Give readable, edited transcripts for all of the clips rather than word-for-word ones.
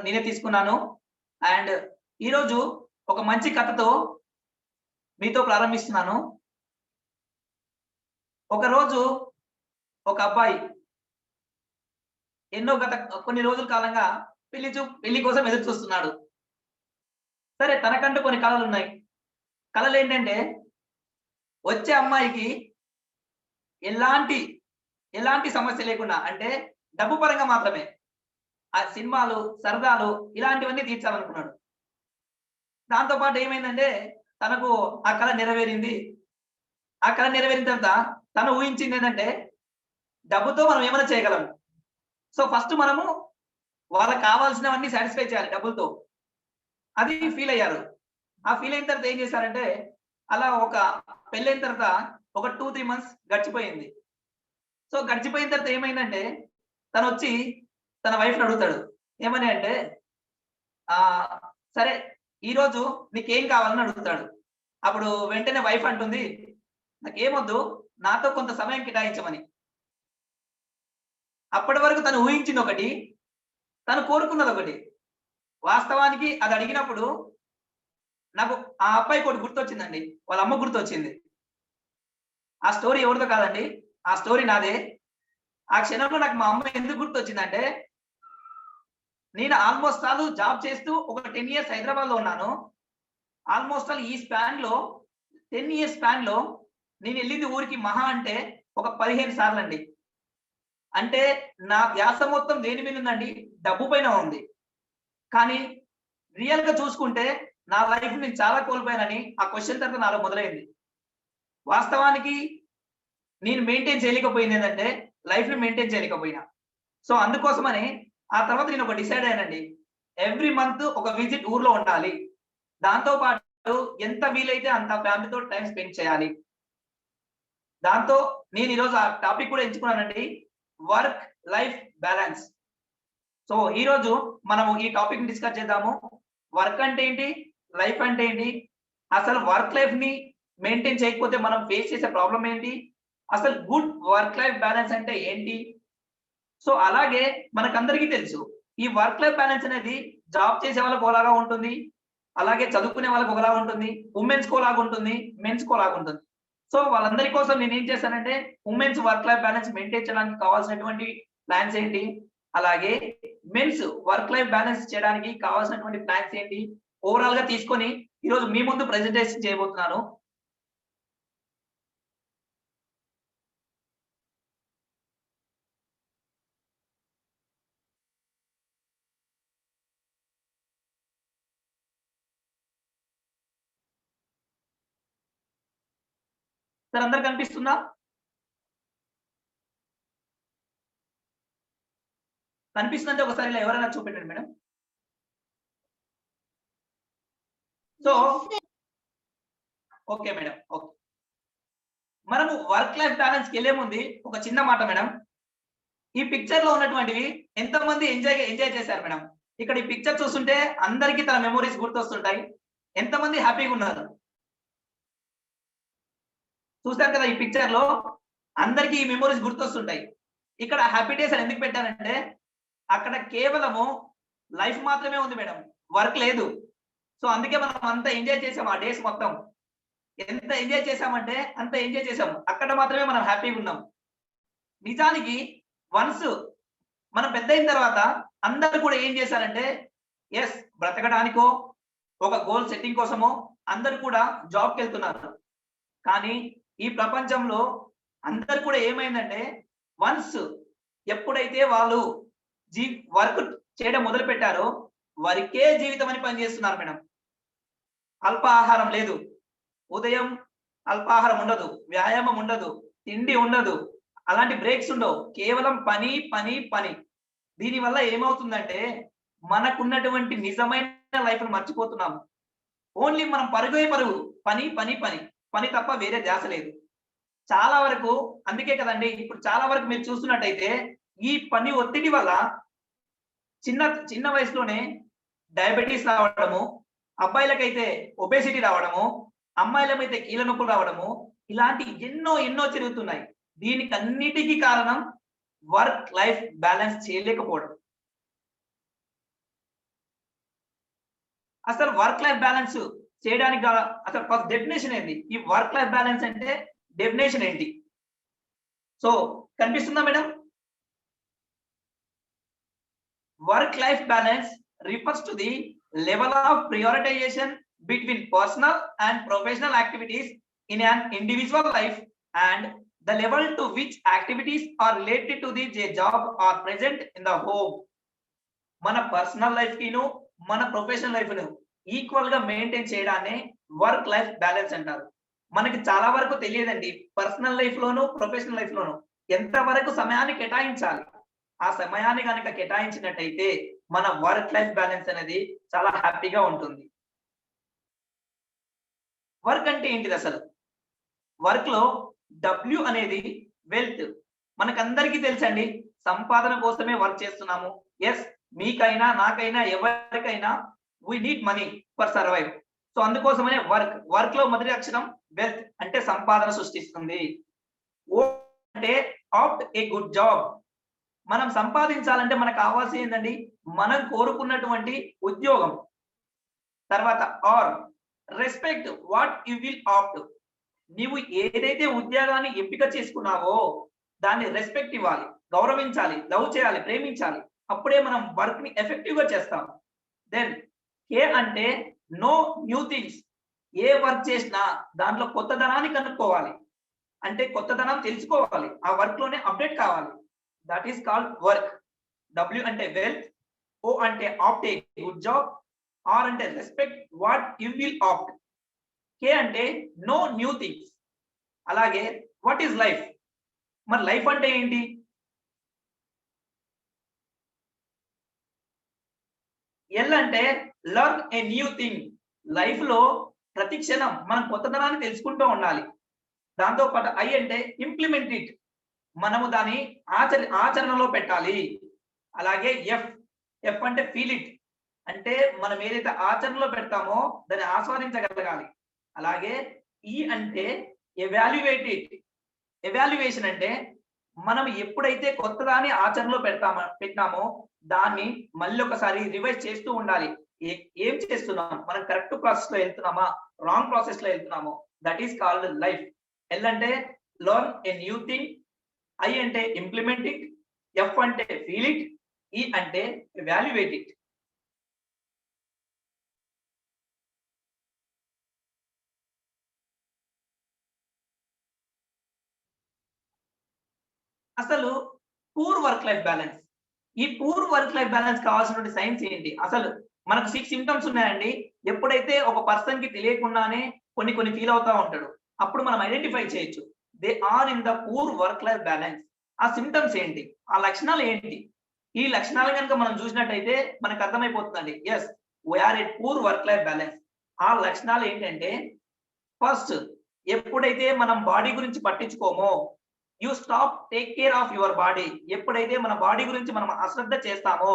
నేనే తీసుకున్నాను. అండ్ ఈరోజు ఒక మంచి కథతో మీతో ప్రారంభిస్తున్నాను. ఒకరోజు ఒక అబ్బాయి కొన్ని రోజుల కాలంగా పెళ్లి కోసం ఎదురు చూస్తున్నాడు. సరే, తనకంటూ కొన్ని కలలున్నాయి. కలలేంటంటే వచ్చే అమ్మాయికి ఎలాంటి ఎలాంటి సమస్య లేకుండా, అంటే డబ్బు పరంగా మాత్రమే ఆ సినిమాలు, సరదాలు ఇలాంటివన్నీ తీర్చాలనుకున్నాడు. దాంతో పాటు ఏమైందంటే తనకు ఆ కల నెరవేరింది. ఆ కల నెరవేరిన తర్వాత తను ఊహించిందేంటంటే డబ్బుతో మనం ఏమైనా చేయగలము. సో ఫస్ట్ మనము వాళ్ళకి కావాల్సినవన్నీ సాటిస్ఫై చేయాలి డబ్బులతో. అది ఫీల్ అయ్యారు. ఆ ఫీల్ అయిన తర్వాత ఏం చేశారంటే, అలా పెళ్ళైన తర్వాత ఒక 2, 3 మంత్స్ గడిచిపోయింది. సో గడిచిపోయిన తర్వాత ఏమైందంటే తనొచ్చి తన వైఫ్‌ని అడుగుతాడు. ఏమని అంటే సరే ఈరోజు నీకేం కావాలని అడుగుతాడు. అప్పుడు వెంటనే వైఫ్ అంటుంది, నాకేమొద్దు, నాతో కొంత సమయం కేటాయించమని. అప్పటి వరకు తను ఊహించిందొకటి, తను కోరుకున్నదొకటి. వాస్తవానికి అది అడిగినప్పుడు నాకు ఆ అబ్బాయికి ఒకటి గుర్తొచ్చిందండి. వాళ్ళ అమ్మ గుర్తొచ్చింది. ఆ స్టోరీ ఎవరిదో కాదండి. ఆ స్టోరీ నాదే. ఆ క్షణంలో నాకు మా అమ్మ ఎందుకు గుర్తొచ్చిందంటే, నేను ఆల్మోస్ట్ ఆల్ జాబ్ చేస్తూ ఒక 10 ఇయర్స్ హైదరాబాద్‌లో ఉన్నాను. ఆల్మోస్ట్ ఆల్ ఈ స్పాన్‌లో 10 ఇయర్స్ స్పాన్‌లో నేనెళ్ళింది ఊరికి మహా అంటే ఒక 15 సార్లండి. అంటే నా ధ్యాస మొత్తం దేని మీద ఉందండి? డబ్బు పైన ఉంది. కానీ రియల్‌గా చూసుకుంటే నా లైఫ్ నేను చాలా కోల్పోయానని ఆ క్వెషన్ తర్వాత నాలో మొదలైంది. వాస్తవానికి నేను మెయింటైన్ చేయలేకపోయిందేంటంటే లైఫ్‌ని మెయింటైన్ చేయలేకపోయినా. సో అందుకోసమని ఆ తర్వాత నేను ఒక డిసైడ్ అయ్యానండి. ఎవ్రీ మంత్ ఒక విజిట్ ఊర్లో ఉండాలి. దాంతో పాటు ఎంత వీలైతే అంత ఫ్యామిలీతో టైమ్ స్పెండ్ చేయాలి. దాంతో నేను ఈరోజు ఆ టాపిక్ కూడా ఎంచుకున్నానండి. Work life balance. సో ఈరోజు మనము ఈ టాపిక్‌ని డిస్కస్ చేద్దాము. వర్క్ అంటే ఏంటి? లైఫ్ అంటే ఏంటి? అసలు వర్క్ లైఫ్‌ని మెయింటైన్ చేయకపోతే మనం ఫేస్ చేసే ప్రాబ్లమ్ ఏంటి? అసలు గుడ్ వర్క్ లైఫ్ బ్యాలన్స్ అంటే ఏంటి? సో అలాగే మనకందరికీ తెలుసు. ఈ వర్క్ లైఫ్ బ్యాలన్స్ అనేది జాబ్ చేసే వాళ్ళకి ఒకలాగా ఉంటుంది. అలాగే చదువుకునే వాళ్ళకి ఒకలాగా ఉంటుంది. వుమెన్స్‌కి ఒకలాగా ఉంటుంది. మెన్స్‌కి ఒకలాగా ఉంటుంది. సో వాళ్ళందరి కోసం నేనేం చేశానంటే women's work life balance maintain చేయడానికి కావాల్సినటువంటి ప్లాన్స్ ఏంటి? అలాగే మెన్స్ వర్క్ లైఫ్ బ్యాలన్స్ చేయడానికి కావాల్సినటువంటి ప్లాన్స్ ఏంటి? ఓవరాల్‌గా తీసుకొని ఈరోజు మీ ముందు ప్రెజెంటేషన్ చేయబోతున్నాను. సార్ అందరికి కనిపిస్తుందా? కనిపిస్తుందంటే ఒకసారి ఇలా ఎవరైనా చూపెట్టండి madam. So okay madam. Okay. మనము వర్క్ లైఫ్ బ్యాలన్స్‌కెళ్ళే ముందు ఒక చిన్న మాట మేడం. ఈ పిక్చర్‌లో ఉన్నటువంటివి ఎంతమంది ఎంజాయ్ చేశారు మేడం? ఇక్కడ ఈ పిక్చర్ చూస్తుంటే అందరికి తన మెమోరీస్ గుర్తొస్తుంటాయి. ఎంతమంది హ్యాపీగున్నారు? చూసారు కదా ఈ పిక్చర్‌లో అందరికి ఈ మెమోరీస్ గుర్తొస్తుంటాయి. ఇక్కడ హ్యాపీ డేస్ అని ఎందుకు పెట్టానంటే అక్కడ కేవలము లైఫ్ మాత్రమే ఉంది మేడం. వర్క్ లేదు. సో అందుకే మనం అంత ఎంజాయ్ చేసాం ఆ డేస్ మొత్తం. ఎంత ఎంజాయ్ చేసామంటే అంత ఎంజాయ్ చేసాము. అక్కడ మాత్రమే మనం హ్యాపీగున్నాం. నిజానికి వన్స్ మనం పెద్దయిన తర్వాత అందరూ కూడా ఏం చేశారంటే బ్రతకడానికో, ఒక గోల్ సెట్టింగ్ కోసమో అందరూ కూడా జాబ్‌కెళ్తున్నారు. కానీ ఈ ప్రపంచంలో అందరూ కూడా ఏమైందంటే వన్స్ ఎప్పుడైతే వాళ్ళు జీ వర్క్ చేయడం మొదలుపెట్టారో వర్కే జీవితం అని పనిచేస్తున్నారు మేడం. అల్పాహారం లేదు. ఉదయం అల్పాహారం ఉండదు. వ్యాయామం ఉండదు. తిండి ఉండదు. అలాంటి బ్రేక్స్ ఉండవు. కేవలం పని, పని, పని. దీనివల్ల ఏమవుతుందంటే మనకున్నటువంటి నిజమైన లైఫ్‌ని మర్చిపోతున్నాము. ఓన్లీ మనం పరుగే పరుగు. పని, పని, పని. పని తప్ప వేరే ధ్యాస లేదు. చాలా వరకు అందుకే కదండీ! ఇప్పుడు చాలా వరకు మీరు చూస్తున్నట్టయితే ఈ పని ఒత్తిడి వల్ల చిన్న చిన్న వయసులోనే డయాబెటిస్ రావడము, అబ్బాయిలకైతే ఒబేసిటీ రావడము, అమ్మాయిలమైతే కీళ్ళ నొప్పులు రావడము, ఇలాంటి ఎన్నో జరుగుతున్నాయి. దీనికన్నిటికి కారణం వర్క్ లైఫ్ బ్యాలన్స్ చేయలేకపోవడం. అసలు వర్క్ లైఫ్ బ్యాలెన్స్ చేయడానికి అసలు ఫస్ట్ డెఫినేషన్ ఏంటి? ఈ వర్క్ లైఫ్ బ్యాలెన్స్ అంటే డెఫినేషన్ ఏంటి? సో కనిపిస్తుందా madam? Work life balance refers to the level of prioritization between personal and professional activities in an individual life and the level to which activities are related to the job are present in the home. మన personal life కిను మన professional life ను equal గా maintain చేయడాన్ని work life balance అంటారు. మనకి చాలా వరకు తెలియదండి పర్సనల్ లైఫ్ లోను ప్రొఫెషనల్ లైఫ్ లోను ఎంత వరకు సమయాన్ని కేటాయించాలి. ఆ సమయాన్ని కనుక కేటాయించినట్టయితే మన వర్క్ లైఫ్ బ్యాలెన్స్ అనేది చాలా హ్యాపీగా ఉంటుంది. వర్క్ అంటే ఏంటిది అసలు? వర్క్ లో డబ్ల్యూ అనేది వెల్త్. మనకందరికీ తెలుసండి సంపాదన కోసమే వర్క్ చేస్తున్నాము. ఎస్, మీకైనా నాకైనా ఎవరికైనా we need money for survive. So అందుకోసమనే వర్క్ లో మొదటి అక్షరం వెల్త్ అంటే సంపాదన సృష్టిస్తుంది. ఓ అంటే ఆప్ట్ ఏ గుడ్ జాబ్. మనం సంపాదించాలంటే మనకు కావాల్సింది ఏంటండి? మనం కోరుకున్నటువంటి ఉద్యోగం. తర్వాత or respect what you will opt. నీవు ఏదైతే ఉద్యోగాన్ని ఎంపిక చేసుకున్నావో దాన్ని రెస్పెక్ట్ ఇవ్వాలి, గౌరవించాలి, లవ్ చేయాలి, ప్రేమించాలి. అప్పుడే మనం వర్క్ ని ఎఫెక్టివ్ గా చేస్తాం. దెన్ కే అంటే నో న్యూ థింగ్స్. ఏ వర్క్ చేసినా దాంట్లో కొత్తదనాన్ని కనుక్కోవాలి, అంటే కొత్తదనం తెలుసుకోవాలి, ఆ వర్క్ లోనే అప్డేట్ కావాలి. That is called work. W అంటే వెల్త్, ఓ అంటే opt a good job, R అంటే respect what you will opt, K అంటే నో న్యూ థింగ్స్. అలాగే వాట్ ఈస్ లైఫ్? మరి లైఫ్ అంటే ఏంటి? ఎల్ అంటే learn a new thing. Life లో ప్రతి క్షణం మనం కొత్తదనాన్ని తెలుసుకుంటూ ఉండాలి. దాంతో పాటు ఐ అంటే ఇంప్లిమెంట్ ఇట్. మనము దాన్ని ఆచరణలో పెట్టాలి. అలాగే ఎఫ్ అంటే ఫీల్ ఇట్. అంటే మనం ఏదైతే ఆచరణలో పెడతామో దాన్ని ఆస్వాదించగలగాలి. అలాగే ఈ అంటే ఎవాల్యుయేట్ ఇట్. ఎవాల్యుయేషన్ అంటే మనం ఎప్పుడైతే కొత్తదాన్ని ఆచరణలో పెట్టినామో దాన్ని మళ్ళీ ఒకసారి రివైజ్ చేస్తూ ఉండాలి. ఏం చేస్తున్నాం, మనం కరెక్ట్ ప్రాసెస్ లో వెళ్తున్నామా, రాంగ్ ప్రాసెస్ లో వెళ్తున్నామో. That is called life. L అంటే learn a new thing, I అంటే ఇంప్లిమెంట్ ఇట్, ఎఫ్ అంటే ఫీల్ ఇట్, ఈ అంటే ఎవాల్యుయేట్ ఇట్. అసలు పూర్ వర్క్ లైఫ్ బ్యాలెన్స్, ఈ పూర్ వర్క్ లైఫ్ బ్యాలెన్స్ కావాల్సినటువంటి సైన్స్ ఏంటి? అసలు మనకు 6 సింప్టమ్స్ ఉన్నాయండి. ఎప్పుడైతే ఒక పర్సన్ కి తెలియకుండానే కొన్ని ఫీల్ అవుతా ఉంటాడు, అప్పుడు మనం ఐడెంటిఫై చేయొచ్చు they are in the poor work life balance. ఆ సింప్టమ్స్ ఏంటి, ఆ లక్షణాలు ఏంటి? ఈ లక్షణాలు కనుక మనం చూసినట్టయితే మనకు అర్థమైపోతుందండి, as we are a poor work life balance. ఆ లక్షణాలు ఏంటంటే, ఫస్ట్ ఎప్పుడైతే మనం బాడీ గురించి పట్టించుకోమో, you stop take care of your body. ఎప్పుడైతే మన బాడీ గురించి మనం అశ్రద్ధ చేస్తామో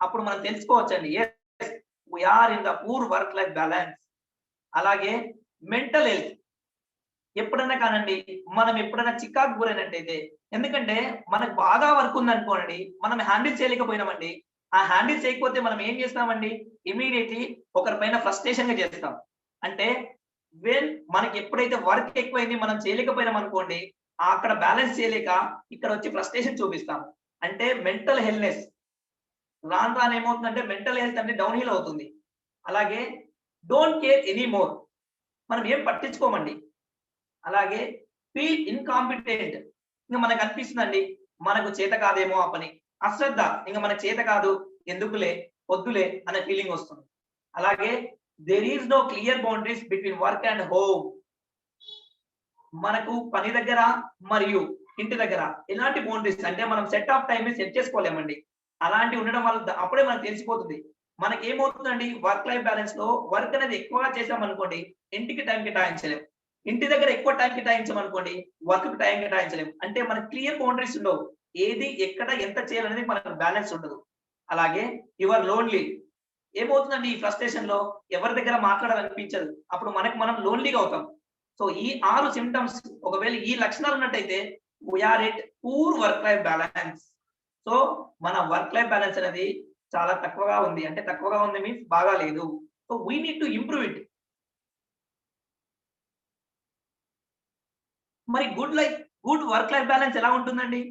అప్పుడు మనం తెలుసుకోవచ్చండి, as we are in the poor work life balance. అలాగే మెంటల్ హెల్త్. ఎప్పుడన్నా కానండి మనం ఎప్పుడైనా చికాకు గురైనట్టయితే, ఎందుకంటే మనకు బాగా వర్క్ ఉందనుకోండి, మనం హ్యాండిల్ చేయలేకపోయినామండి. ఆ హ్యాండిల్ చేయకపోతే మనం ఏం చేస్తామండి, ఇమీడియట్లీ ఒకరి పైన ఫ్రస్ట్రేషన్ గా చేస్తాం. అంటే మనకి ఎప్పుడైతే వర్క్ ఎక్కువైంది మనం చేయలేకపోయినాం అనుకోండి, అక్కడ బ్యాలెన్స్ చేయలేక ఇక్కడ వచ్చి ఫ్రస్ట్రేషన్ చూపిస్తాం. అంటే మెంటల్ హెల్నెస్ రాను రాను ఏమవుతుందంటే మెంటల్ హెల్త్ అంటే డౌన్ హిల్ అవుతుంది. అలాగే డోంట్ కేర్ ఎనీ మోర్. మనం ఏం పట్టించుకోమండి. అలాగే ఫీల్ ఇన్కాంపిటెంట్. ఇంకా మనకు అనిపిస్తుందండి మనకు చేత కాదేమో ఆ పని. అశ్రద్ధ, ఇంకా మనకు చేత కాదు, ఎందుకులే, వద్దులే అనే ఫీలింగ్ వస్తుంది. అలాగే there is no clear boundaries between work and home. మనకు పని దగ్గర మరియు ఇంటి దగ్గర ఎలాంటి బౌండరీస్ అంటే మనం సెట్ ఆఫ్ టైం సెట్ చేసుకోలేమండి. అలాంటి ఉండడం వల్ల అప్పుడే మనకు తెలిసిపోతుంది. మనకి ఏమవుతుందండి, వర్క్ లైఫ్ బ్యాలెన్స్ లో వర్క్ అనేది ఎక్కువగా చేసామనుకోండి ఇంటికి టైం కేటాయించలేం, ఇంటి దగ్గర ఎక్కువ టైం కేటాయించామనుకోండి వర్క్ కి టైం కేటాయించలేం. అంటే మనకి క్లియర్ బౌండరీస్ ఉండవు, ఏది ఎక్కడ ఎంత చేయాలనేది మనకు బ్యాలెన్స్ ఉండదు. అలాగే యువర్ లోన్లీ. ఏమవుతుందండి ఈ ఫ్రస్ట్రేషన్ లో ఎవరి దగ్గర మాట్లాడాలనిపించదు, అప్పుడు మనకు మనం లోన్లీగా అవుతాం. సో ఈ 6 సింప్టమ్స్ ఒకవేళ ఈ లక్షణాలు ఉన్నట్టయితే we're at poor work life balance. So మన వర్క్ లైఫ్ బ్యాలెన్స్ అనేది చాలా తక్కువగా ఉంది. అంటే తక్కువగా ఉంది మీన్స్ బాగా లేదు. So we need to improve it. మరి గుడ్ వర్క్ లైఫ్ బ్యాలెన్స్ ఎలా ఉంటుందండి?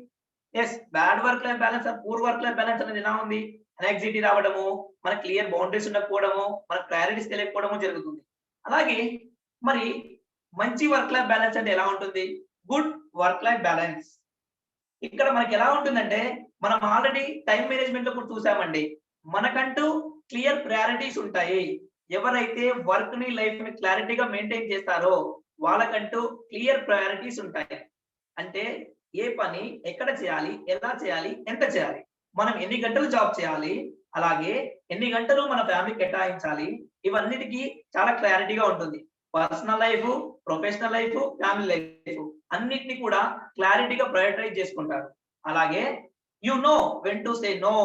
Yes, bad work life balance or poor work life balance అనేది ఎలా ఉంది? యాంగ్జైటీ రావడము, మన క్లియర్ బౌండరీస్ ఉండకపోవడము, మన ప్రయారిటీస్ తెలియకపోవడము జరుగుతుంది. అలాగే మరి మంచి వర్క్ లైఫ్ బ్యాలెన్స్ అంటే ఎలా ఉంటుంది? గుడ్ వర్క్ లైఫ్ బ్యాలెన్స్ ఇక్కడ మనకి ఎలా ఉంటుందంటే, మనం ఆల్రెడీ టైం మేనేజ్మెంట్ లో కూడా చూసామండి. మనకంటూ క్లియర్ ప్రయారిటీస్ ఉంటాయి. ఎవరైతే వర్క్ ని లైఫ్ ని క్లారిటీగా మెయింటైన్ చేస్తారో వాళ్ళకంటూ క్లియర్ ప్రయారిటీస్ ఉంటాయి. అంటే ఏ పని ఎక్కడ చేయాలి, ఎలా చేయాలి, ఎంత చేయాలి, మనం ఎన్ని గంటలు జాబ్ చేయాలి, అలాగే ఎన్ని గంటలు మన ఫ్యామిలీకి కేటాయించాలి, ఇవన్నిటికీ చాలా క్లారిటీగా ఉంటుంది. Personal life, professional life, family life అన్నిటిని కూడా క్లారిటీగా ప్రయారిటైజ్ చేసుకుంటారు. అలాగే you know when to say no.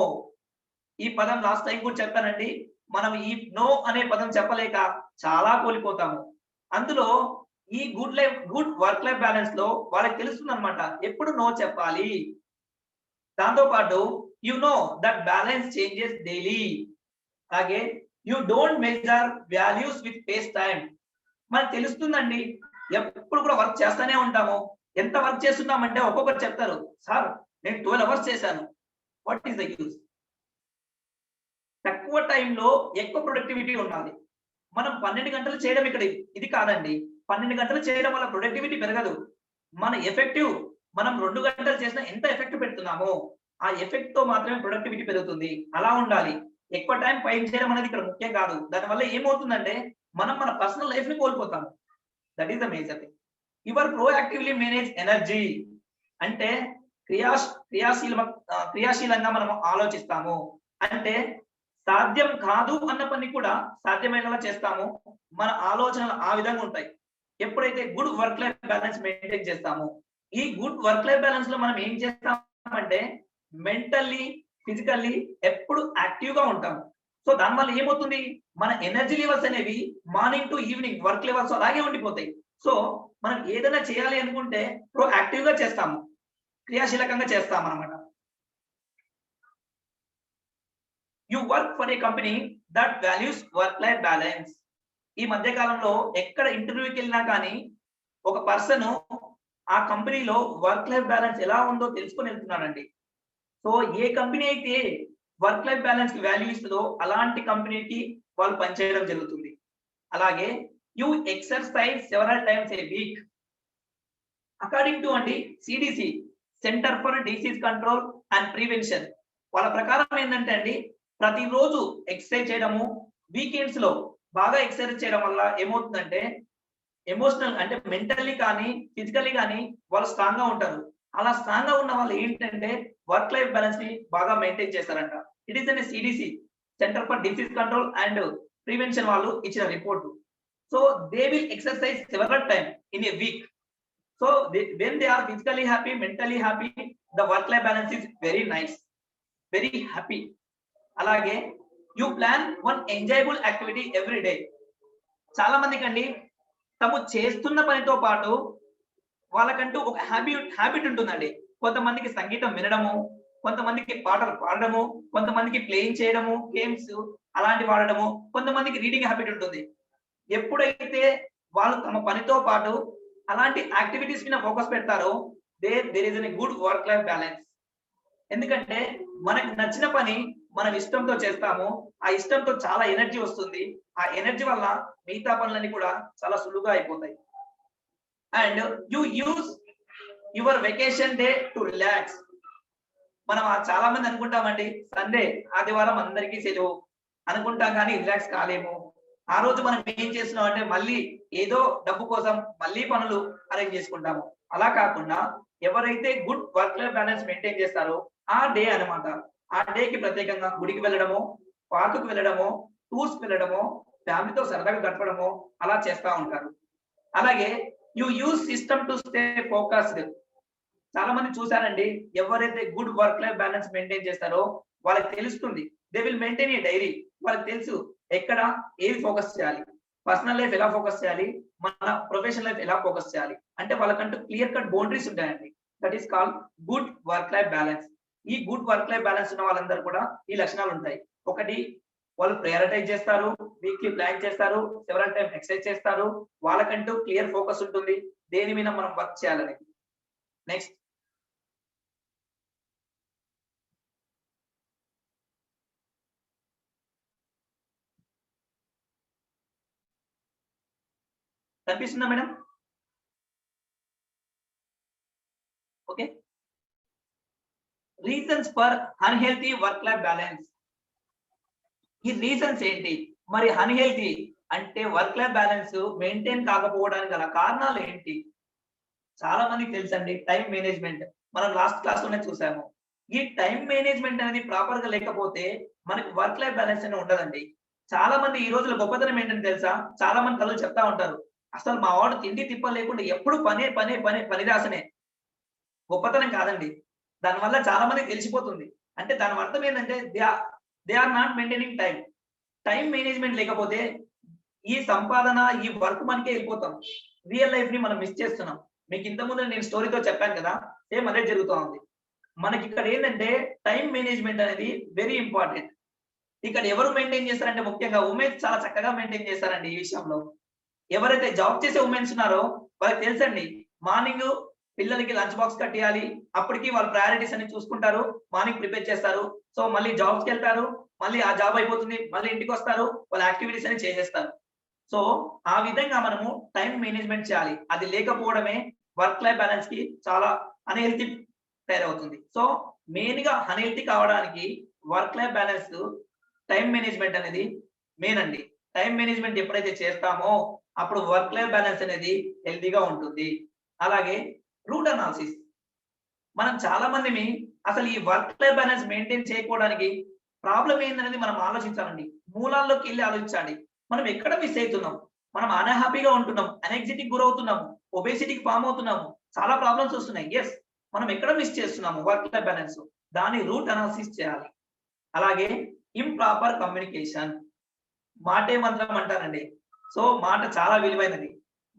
ఈ పదం లాస్ట్ టైం కూడా చెప్పానండి. మనం ఈ నో అనే పదం చెప్పలేక చాలా కోల్పోతాము. అందులో ఈ గుడ్ వర్క్ లైఫ్ బ్యాలెన్స్ లో వాళ్ళకి తెలుస్తుంది అనమాట ఎప్పుడు నో చెప్పాలి. దాంతో పాటు you know that balance changes daily. అలాగే you don't measure values with pace time. మనకు తెలుస్తుందండి, ఎప్పుడు కూడా వర్క్ చేస్తానే ఉంటాము. ఎంత వర్క్ చేస్తున్నామంటే ఒక్కొక్కరు చెప్తారు, సార్ నేను 12 అవర్స్ చేశాను. What is the use? తక్కువ టైంలో ఎక్కువ ప్రొడక్టివిటీ ఉండాలి. మనం 12 గంటలు చేయడం ఇక్కడ ఇది కాదండి. 12 గంటలు చేయడం వల్ల ప్రొడక్టివిటీ పెరగదు. మన ఎఫెక్టివ్ మనం 2 గంటలు చేసినా ఎంత ఎఫెక్ట్ పెడుతున్నామో ఆ ఎఫెక్ట్ తో మాత్రమే ప్రొడక్టివిటీ పెరుగుతుంది. అలా ఉండాలి. ఎక్కువ టైం పైన చేయడం అనేది ఇక్కడ ముఖ్యం కాదు. దానివల్ల ఏమవుతుందంటే మనం మన పర్సనల్ లైఫ్ ని కోల్పోతాము. That is the major thing. Your proactively manage energy. అంటే క్రియాశీలంగా మనం ఆలోచిస్తాము. అంటే సాధ్యం కాదు అన్న పని కూడా సాధ్యమైనలా చేస్తాము. మన ఆలోచనలు ఆ విధంగా ఉంటాయి. ఎప్పుడైతే good work life balance maintain చేస్తామో, ఈ గుడ్ వర్క్ లైఫ్ బ్యాలెన్స్ లో మనం ఏం చేస్తామంటే మెంటల్లీ, ఫిజికల్లీ ఎప్పుడు యాక్టివ్ గా ఉంటాము. సో దానివల్ల ఏమవుతుంది, మన ఎనర్జీ లెవెల్స్ అనేవి morning to evening work levels అలాగే ఉండిపోతాయి. సో మనం ఏదైనా చేయాలి అనుకుంటే ప్రో యాక్టివ్ గా చేస్తాము, క్రియాశీలకంగా చేస్తాం అనమాట. You work for a company that values work life balance. ఈ మధ్య కాలంలో ఎక్కడ ఇంటర్వ్యూకి వెళ్ళినా కానీ ఒక పర్సన్ ఆ కంపెనీలో వర్క్ లైఫ్ బ్యాలెన్స్ ఎలా ఉందో తెలుసుకొని వెళ్తున్నాడండి. సో ఏ కంపెనీ అయితే వర్క్ లైఫ్ బ్యాలెన్స్ కి వాల్యూ ఇస్తుందో అలాంటి కంపెనీకి వాళ్ళు పనిచేయడం జరుగుతుంది. అలాగే you exercise several times a week. According to అండి CDC, center for disease control and prevention, వాళ్ళ ప్రకారం ఏంటంటే అండి ప్రతిరోజు ఎక్సర్సైజ్ చేయడము, వీకెండ్స్ లో బాగా ఎక్సర్సైజ్ చేయడం వల్ల ఏమవుతుందంటే ఎమోషనల్ అంటే మెంటల్లీ కానీ ఫిజికల్లీ కానీ వాళ్ళు స్ట్రాంగ్ గా ఉంటారు. అలా స్ట్రాంగ్ గా ఉన్న వాళ్ళు ఏంటంటే వర్క్ లైఫ్ బ్యాలెన్స్ ని బాగా మెయింటైన్ చేస్తారంట. ఇట్ ఈస్ అనే CDC, center for disease control and prevention వాళ్ళు ఇచ్చిన report. So they will exercise several time in a week. So when they are physically happy, mentally happy, the work life balance is very nice, very happy. అలాగే you plan one enjoyable activity every day. చాలా మందికి అండి తాము చేస్తున్న పనితో పాటు వాళ్ళకంటూ ఒక హ్యాబిట్ ఉంటుందండి. కొంతమందికి సంగీతం వినడము, కొంతమందికి పాటలు పాడడము, కొంతమందికి ప్లేయింగ్ చేయడము, గేమ్స్ అలాంటి వాడడము, కొంతమందికి రీడింగ్ హ్యాబిట్ ఉంటుంది. ఎప్పుడైతే వాళ్ళు తమ పనితో పాటు అలాంటి యాక్టివిటీస్ మీద ఫోకస్ పెడతారో there is a good work life balance. ఎందుకంటే మనకు నచ్చిన పని మనం ఇష్టంతో చేస్తాము. ఆ ఇష్టంతో చాలా ఎనర్జీ వస్తుంది. ఆ ఎనర్జీ వల్ల మిగతా పనులన్నీ కూడా చాలా సులువుగా అయిపోతాయి. And you use your vacation day to relax. మనం చాలా మంది అనుకుంటామండి సండే, ఆదివారం అందరికీ సెలవు అనుకుంటాం కానీ రిలాక్స్ కాలేము. ఆ రోజు మనం ఏం చేస్తున్నాం అంటే మళ్ళీ ఏదో డబ్బు కోసం మళ్ళీ పనులు అరేంజ్ చేసుకుంటాము. అలా కాకుండా ఎవరైతే good work life balance maintain చేస్తారో ఆ డే అనమాట, ఆ డేకి ప్రత్యేకంగా గుడికి వెళ్ళడము, పార్కుకి వెళ్ళడము, టూర్స్ వెళ్ళడము, ఫ్యామిలీతో సరదాగా గడపడము అలా చేస్తా ఉంటారు. అలాగే you use system to stay focused. చాలా మంది చూసారండి, ఎవరైతే good work life balance maintain చేస్తారో వాళ్ళకి తెలుస్తుంది. They will maintain a diary. వాళ్ళకి తెలుసు ఎక్కడ ఏది ఫోకస్ చేయాలి, పర్సనల్ లైఫ్ ఎలా ఫోకస్ చేయాలి, మన ప్రొఫెషనల్ లైఫ్ ఎలా ఫోకస్ చేయాలి. అంటే వాళ్ళకంటూ క్లియర్ కట్ బౌండరీస్ ఉంటాయండి. That is called good work life balance. ఈ గుడ్ వర్క్ లైఫ్ బ్యాలెన్స్ ఉన్న వాళ్ళందరూ కూడా ఈ లక్షణాలు ఉంటాయి. ఒకటి వాళ్ళు ప్రయారిటైజ్ చేస్తారు, వీక్లీ ప్లాన్ చేస్తారు, సెవెరల్ టైం ఎక్సర్సైజ్ చేస్తారు. వాళ్ళకంటూ క్లియర్ ఫోకస్ ఉంటుంది దేని మీద మనం వర్క్ చేయాలని. నెక్స్ట్ కనిపిస్తుందా madam? Okay. Reasons for unhealthy work life balance. ఈ రీజన్స్ ఏంటి? మరి అన్‌హెల్తీ అంటే వర్క్ లైఫ్ బ్యాలెన్స్ మెయింటైన్ కాకపోవడానికి గల కారణాలు ఏంటి? చాలా మందికి తెలుసండి టైం మేనేజ్మెంట్. మనం లాస్ట్ క్లాస్‌లోనే చూసాము. ఈ టైం మేనేజ్మెంట్ అనేది ప్రాపర్‌గా లేకపోతే మనకి వర్క్ లైఫ్ బ్యాలెన్స్ అనేది ఉండదండి. చాలా మంది ఈ రోజుల్లో గొప్పతనం ఏంటని తెలుసా? చాలా మంది తల్లులు చెప్తా ఉంటారు. అసలు మా వాడు తిండి తిప్పలు లేకుండా ఎప్పుడు పనిదాసనే. గొప్పతనం కాదండి. దానివల్ల చాలా మందికి తెలిసిపోతుంది. అంటే దాని అర్థం ఏంటంటే they are not maintaining time. Time management లేకపోతే ఈ సంపాదన, ఈ వర్క్ మనకే వెళ్ళిపోతాం. రియల్ లైఫ్‌ని మనం మిస్ చేస్తున్నాం. మీకు ఇంతకుముందు నేను స్టోరీతో చెప్పాను కదా! సేమ్ అదే జరుగుతా ఉంది. మనకిక్కడ ఏంటంటే టైమ్ మేనేజ్‌మెంట్ అనేది వెరీ ఇంపార్టెంట్. ఇక్కడ ఎవరు మెయింటైన్ చేస్తారంటే ముఖ్యంగా వుమెన్స్ చాలా చక్కగా మెయింటైన్ చేస్తారండి ఈ విషయంలో. ఎవరైతే జాబ్ చేసే వుమెన్స్ ఉన్నారో వాళ్ళకి తెలుసండి. మార్నింగ్ పిల్లలకి లంచ్ బాక్స్ కట్టియాలి. అప్పటికి వాళ్ళ ప్రయారిటీస్ అన్ని చూసుకుంటారు. మార్నింగ్ ప్రిపేర్ చేస్తారు. సో మళ్ళీ జాబ్స్‌కెళ్తారు. మళ్ళీ ఆ జాబ్ అయిపోతుంది. మళ్ళీ ఇంటికొస్తారు. వాళ్ళ యాక్టివిటీస్ అన్ని చేసేస్తారు. సో ఆ విధంగా మనము టైమ్ మేనేజ్‌మెంట్ చేయాలి. అది లేకపోవడమే వర్క్ లైఫ్ బాలన్స్‌కి చాలా అన్‌హెల్తీ తయారవుతుంది. సో మెయిన్‌గా అన్‌హెల్తీ కావడానికి work life balance, time management అనేది మెయిన్ అండి. టైమ్ మేనేజ్‌మెంట్ ఎప్పుడైతే చేస్తామో అప్పుడు వర్క్ లైఫ్ బాలన్స్ అనేది హెల్తీగా ఉంటుంది. అలాగే రూట్ అనాలిసిస్. మనం చాలా మందిమి అసలు ఈ వర్క్ లైఫ్ బాలన్స్ మెయింటైన్ చేయకపోవడానికి ప్రాబ్లమ్ ఏందనేది మనం ఆలోచించాలండి. మూలాల్లోకెళ్ళి ఆలోచించాలి. మనం ఎక్కడ మిస్ అయితున్నాం? మనం అన్‌హ్యాపీగా ఉంటున్నాం. అనెక్సిటీకి గురవుతున్నాము. ఒబేసిటీకి ఫార్మ్ అవుతున్నాము. చాలా ప్రాబ్లమ్స్ వస్తున్నాయి. యెస్. మనం ఎక్కడ మిస్ చేస్తున్నాము వర్క్ లైఫ్ బాలన్స్? దాని రూట్ అనాలిసిస్ చేయాలి. అలాగే ఇంప్రాపర్ కమ్యూనికేషన్. మాటే మంత్రం అంటారండి. సో మాట చాలా విలువైనది.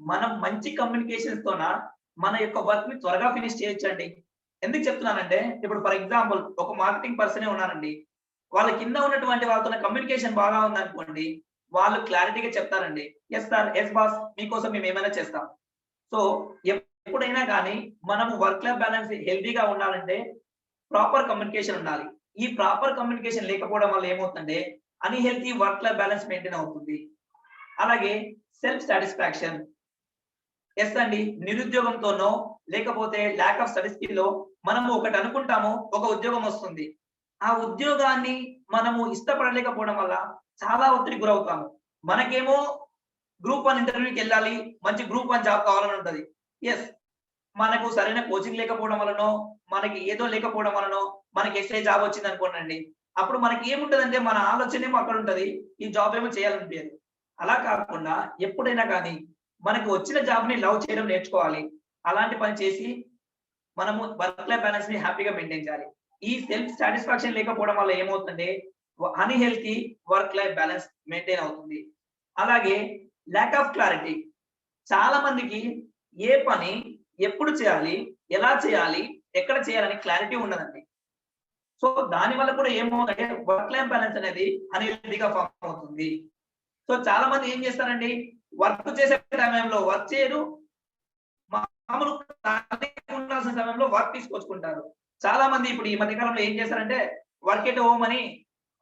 మనం మంచి కమ్యూనికేషన్స్‌తోన మన యొక్క వర్క్‌ని త్వరగా ఫినిష్ చేయొచ్చండి. ఎందుకు చెప్తున్నానంటే ఇప్పుడు ఫర్ ఎగ్జాంపుల్ ఒక మార్కెటింగ్ పర్సనే ఉన్నారండి. వాళ్ళ కింద ఉన్నటువంటి వాళ్ళతోని కమ్యూనికేషన్ బాగా ఉందనుకోండి. వాళ్ళు క్లారిటీగా చెప్తారండి. యెస్ సార్, యెస్ బాస్ మీకోసం మేమేమైనా చేస్తాం. సో ఎప్పుడైనా గానీ మనము వర్క్ లైఫ్ బాలన్స్ హెల్తీగా ఉండాలంటే ప్రాపర్ కమ్యూనికేషన్ ఉండాలి. ఈ ప్రాపర్ కమ్యూనికేషన్ లేకపోవడం వల్ల ఏమవుతుందంటే unhealthy work life balance maintain అవుతుంది. అలాగే సెల్ఫ్ సాటిస్ఫాక్షన్. యెస్ అండి. నిరుద్యోగంతోనో లేకపోతే ల్యాక్ ఆఫ్ స్టడీ స్కిల్‌లో మనము ఒకటి అనుకుంటాము. ఒక ఉద్యోగం వస్తుంది. ఆ ఉద్యోగాన్ని మనము ఇష్టపడలేకపోవడం వల్ల చాలా ఒత్తిడికి గురవుతాము. మనకేమో గ్రూప్ 1 ఇంటర్వ్యూకెళ్ళాలి. మంచి గ్రూప్ 1 జాబ్ కావాలని ఉంటది. యెస్. మనకు సరైన కోచింగ్ లేకపోవడం వల్లనో, మనకి ఏదో లేకపోవడం వల్లనో, మనకి ఎస్ఐ జాబ్ వచ్చిందనుకోండి. అప్పుడు మనకి ఏముంటదంటే మన ఆలోచనేమో అక్కడుంటది. ఈ జాబ్ ఏమో చేయాలనిపియదు. అలా కాకుండా ఎప్పుడైనా గానీ మనకు వచ్చిన జాబ్‌ని లవ్ చేయడం నేర్చుకోవాలి. అలాంటి పని చేసి మనము వర్క్ లైఫ్ బాలన్స్‌ని హ్యాపీగా మెయింటైన్ చేయాలి. ఈ సెల్ఫ్ సాటిస్ఫాక్షన్ లేకపోవడం వల్ల ఏమవుతుందంటే unhealthy work life balance maintain అవుతుంది. అలాగే ల్యాక్ ఆఫ్ క్లారిటీ. చాలా మందికి ఏ పని ఎప్పుడు చేయాలి? ఎలా చేయాలి? ఎక్కడ చేయాలని క్లారిటీ ఉండదండి. సో దానివల్ల కూడా ఏమవుతుందంటే వర్క్ లైఫ్ బాలన్స్ అనేది అన్‌హెల్తీగా ఫార్మ్ అవుతుంది. సో చాలా మంది ఏం చేస్తారండి? వర్క్ చేసే సమయంలో వర్క్ చేయరు. మామూలు ఖాళీగా ఉండాల్సిన సమయంలో వర్క్ తీసుకొచ్చుకుంటారు. చాలా మంది ఇప్పుడు ఈ మధ్య కాలంలో ఏం చేస్తారంటే వర్క్ ఎట్ హోమ్ అని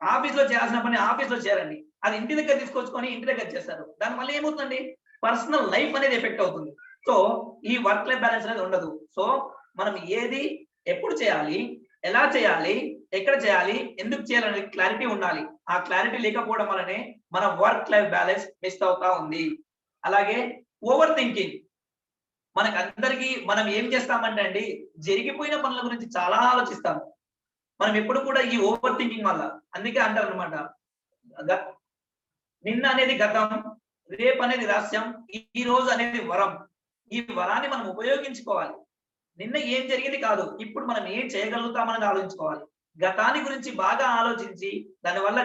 ఆఫీస్‌లో చేయాల్సిన పని ఆఫీస్‌లో చేయరండి. అది ఇంటి దగ్గర తీసుకొచ్చుకొని ఇంటి దగ్గర చేస్తారు. దానివల్ల ఏమవుతుందండి? పర్సనల్ లైఫ్ అనేది ఎఫెక్ట్ అవుతుంది. సో ఈ వర్క్ లైఫ్ బాలన్స్ అనేది ఉండదు. సో మనం ఏది ఎప్పుడు చేయాలి? ఎలా చేయాలి? ఎక్కడ చేయాలి? ఎందుకు చేయాలనే క్లారిటీ ఉండాలి. ఆ క్లారిటీ లేకపోవడం వల్లనే మన వర్క్ లైఫ్ బాలన్స్ మిస్ అవుతా ఉంది. అలాగే ఓవర్ థింకింగ్. మనకందరికీ మనం ఏం చేస్తామంటే అండి, జరిగిపోయిన పనుల గురించి చాలా ఆలోచిస్తాము. మనం ఎప్పుడు కూడా ఈ ఓవర్ థింకింగ్ వల్ల. అందుకే అంటారనమాట. గ నిన్న అనేది గతం, రేపనేది రహస్యం, ఈ రోజు అనేది వరం. ఈ వరాన్ని మనం ఉపయోగించుకోవాలి. నిన్న ఏం జరిగింది కాదు. ఇప్పుడు మనం ఏం చేయగలుగుతామనేది ఆలోచించుకోవాలి. గతాన్ని గురించి బాగా ఆలోచించి దానివల్ల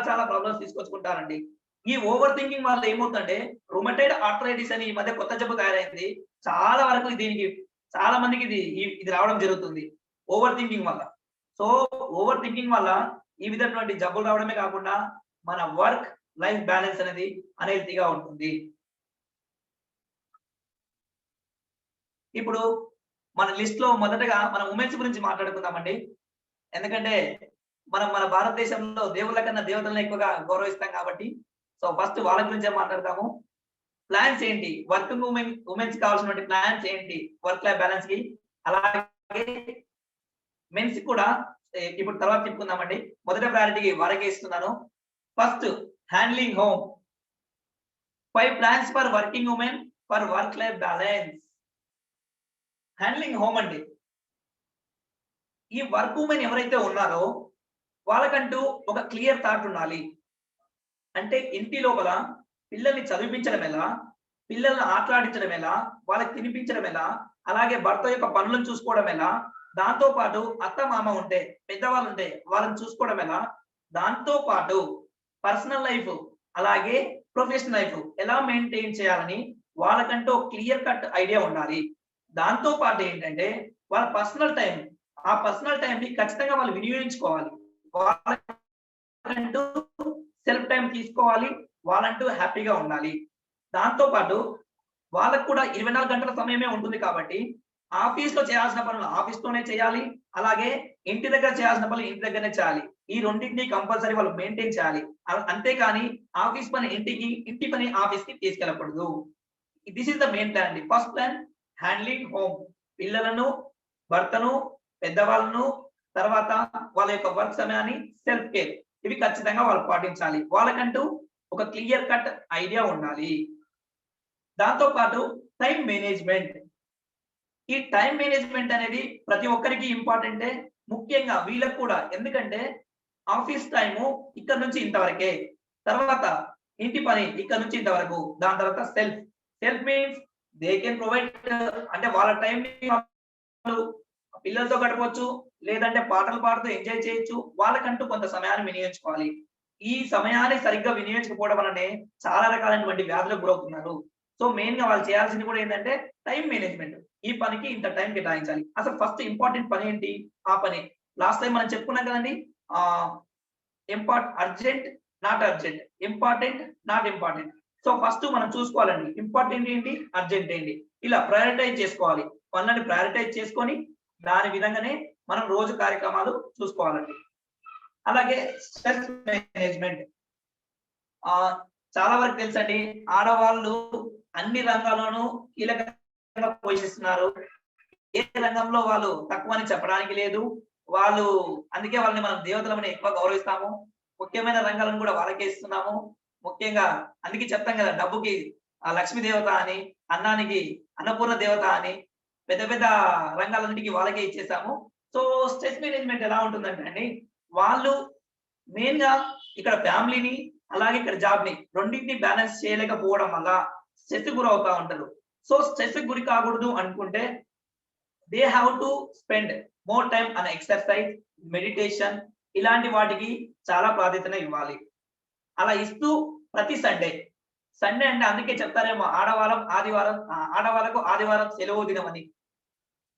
చాలా ప్రాబ్లమ్స్ తీసుకొచ్చుకుంటారండి. ఈ ఓవర్ థింకింగ్ వల్ల ఏమవుతుందంటే రుమటైడ్ ఆర్థరైటిస్ అని ఈ మధ్య కొత్త జబ్బు తయారైంది. చాలా వరకు దీనికి చాలా మందికి ఇది రావడం జరుగుతుంది. ఓవర్ థింకింగ్ వల్ల. సో ఓవర్ థింకింగ్ వల్ల ఈ విధమైనటువంటి జబ్బులు రావడమే కాకుండా మన వర్క్ లైఫ్ బ్యాలెన్స్ అనేది అన్‌హెల్తీగా ఉంటుంది. ఇప్పుడు మన లిస్ట్ లో మొదటగా మనం ఉమెన్స్ గురించి మాట్లాడుకుందామండి. ఎందుకంటే మనం మన భారతదేశంలో దేవుళ్ళ కన్నా దేవతలను ఎక్కువగా గౌరవిస్తాం కాబట్టి, సో ఫస్ట్ వాళ్ళ గురించే మాట్లాడతాము. ప్లాన్స్ ఏంటి? వర్కింగ్ ఉమెన్స్ కావాల్సినటువంటి ప్లాన్స్ ఏంటి? వర్క్ లైఫ్ బ్యాలెన్స్ కి. అలాగే మెన్స్ కూడా ఇప్పుడు తర్వాత చెప్పుకుందామండి. మొదటి ప్రయారిటీ వాళ్ళకే ఇస్తున్నాను. First handling home. 5 plans for working women for work life balance. Handling home అండి. ఈ వర్క్ ఉమెన్ ఎవరైతే ఉన్నారో వాళ్ళకంటూ ఒక క్లియర్ థాట్ ఉండాలి. అంటే ఇంటి లోపల పిల్లల్ని చదివించడం ఎలా? పిల్లల్ని ఆటలాడించడం ఎలా? వాళ్ళకి తినిపించడం ఎలా? అలాగే భర్త యొక్క పనులను చూసుకోవడం ఎలా? దాంతో పాటు అత్త, మామ ఉంటే, పెద్దవాళ్ళు ఉంటే వాళ్ళని చూసుకోవడం ఎలా? దాంతో పాటు పర్సనల్ లైఫ్ అలాగే ప్రొఫెషనల్ లైఫ్ ఎలా మెయింటైన్ చేయాలని వాళ్ళకంటూ క్లియర్ కట్ ఐడియా ఉండాలి. దాంతో పాటు ఏంటంటే వాళ్ళ పర్సనల్ టైం, ఆ పర్సనల్ టైంని ఖచ్చితంగా వాళ్ళు వినియోగించుకోవాలి. వాళ్ళంటూ సెల్ఫ్ టైం తీసుకోవాలి. వాళ్ళంటూ హ్యాపీగా ఉండాలి. దాంతో పాటు వాళ్ళకు కూడా 24 గంటల సమయమే ఉంటుంది కాబట్టి ఆఫీస్‌లో చేయాల్సిన పనులు ఆఫీస్‌లోనే చేయాలి. అలాగే ఇంటి దగ్గర చేయాల్సిన పనులు ఇంటి దగ్గరనే చేయాలి. ఈ రెండిటిని కంపల్సరీ వాళ్ళు మెయింటైన్ చేయాలి. అంతేకాని ఆఫీస్ పని ఇంటికి, ఇంటి పని ఆఫీస్‌కి తీసుకెళ్ళకూడదు. This is the main plan అండి. First plan handling home. పిల్లలను, భర్తను, పెద్దవాళ్ళను, తర్వాత వాళ్ళ యొక్క వర్క్ సమయాన్ని, సెల్ఫ్ కేర్ ఇవి ఖచ్చితంగా వాళ్ళు పాటించాలి. వాళ్ళకంటూ ఒక క్లియర్ కట్ ఐడియా ఉండాలి. దాంతో పాటు టైం మేనేజ్‌మెంట్. ఈ టైం మేనేజ్‌మెంట్ అనేది ప్రతి ఒక్కరికి ఇంపార్టెంటే. ముఖ్యంగా వీళ్ళకి కూడా. ఎందుకంటే ఆఫీస్ టైము ఇక్కడ నుంచి ఇంతవరకే. తర్వాత ఇంటి పని ఇక్కడ నుంచి ఇంతవరకు. దాని తర్వాత self. Self means they can provide అంటే వాళ్ళ టైంని వాళ్ళు పిల్లలతో గడపొచ్చు. లేదంటే పాటలు పాడుతూ ఎంజాయ్ చేయొచ్చు. వాళ్ళకంటూ కొంత సమయాన్ని వినియోగించుకోవాలి. ఈ సమయాన్ని సరిగ్గా వినియోగించకపోవడం వల్లనే చాలా రకాలైనటువంటి వ్యాధులకు గురవుతున్నారు. సో మెయిన్‌గా వాళ్ళు చేయాల్సింది కూడా ఏంటంటే టైం మేనేజ్‌మెంట్. ఈ పనికి ఇంత టైం కేటాయించాలి. అసలు ఫస్ట్ ఇంపార్టెంట్ పని ఏంటి? ఆ పని. లాస్ట్ టైం మనం చెప్పుకున్నాం కదండీ! ఆహ్, urgent, not urgent. Important, not important. So first మనం చూసుకోవాలండి. ఇంపార్టెంట్ ఏంటి? అర్జెంట్ ఏంటి? ఇలా ప్రయారిటైజ్ చేసుకోవాలి. పనులను ప్రయారిటైజ్ చేసుకొని దాని విధంగానే మనం రోజు కార్యక్రమాలు చూసుకోవాలండి. అలాగే స్ట్రెస్ మేనేజ్‌మెంట్. ఆహ్, చాలా వరకు తెలుసండి. ఆడవాళ్ళు అన్ని రంగాల్లోనూ కీలకంగా పోషిస్తున్నారు. ఏ రంగంలో వాళ్ళు తక్కువని చెప్పడానికి లేదు. వాళ్ళు అందుకే వాళ్ళని మనం దేవతలమని ఎక్కువ గౌరవిస్తాము. ముఖ్యమైన రంగాలను కూడా వాళ్ళకే ఇస్తున్నాము. ముఖ్యంగా అందుకే చెప్తాం కదా! డబ్బుకి లక్ష్మీ దేవత అని, అన్నానికి అన్నపూర్ణ దేవత అని పెద్ద పెద్ద రంగాలన్నిటికి వాళ్ళకే ఇచ్చేసాము. సో స్ట్రెస్ మేనేజ్‌మెంట్ ఎలా ఉంటుందంటే అండి, వాళ్ళు మెయిన్‌గా ఇక్కడ ఫ్యామిలీని, అలాగే ఇక్కడ జాబ్‌ని రెండిటిని బ్యాలెన్స్ చేయలేకపోవడం వల్ల స్ట్రెస్‌కి గురవుతా ఉంటారు. సో స్ట్రెస్‌కి గురి కాకూడదు అనుకుంటే they have to spend more time on exercise, meditation ఇలాంటి వాటికి చాలా ప్రాధాన్యత ఇవ్వాలి. అలా ఇస్తూ ప్రతి సండే, సండే అంటే అందుకే చెప్తారేమో ఆడవాళ్ళకు ఆదివారం సెలవు దినం అని.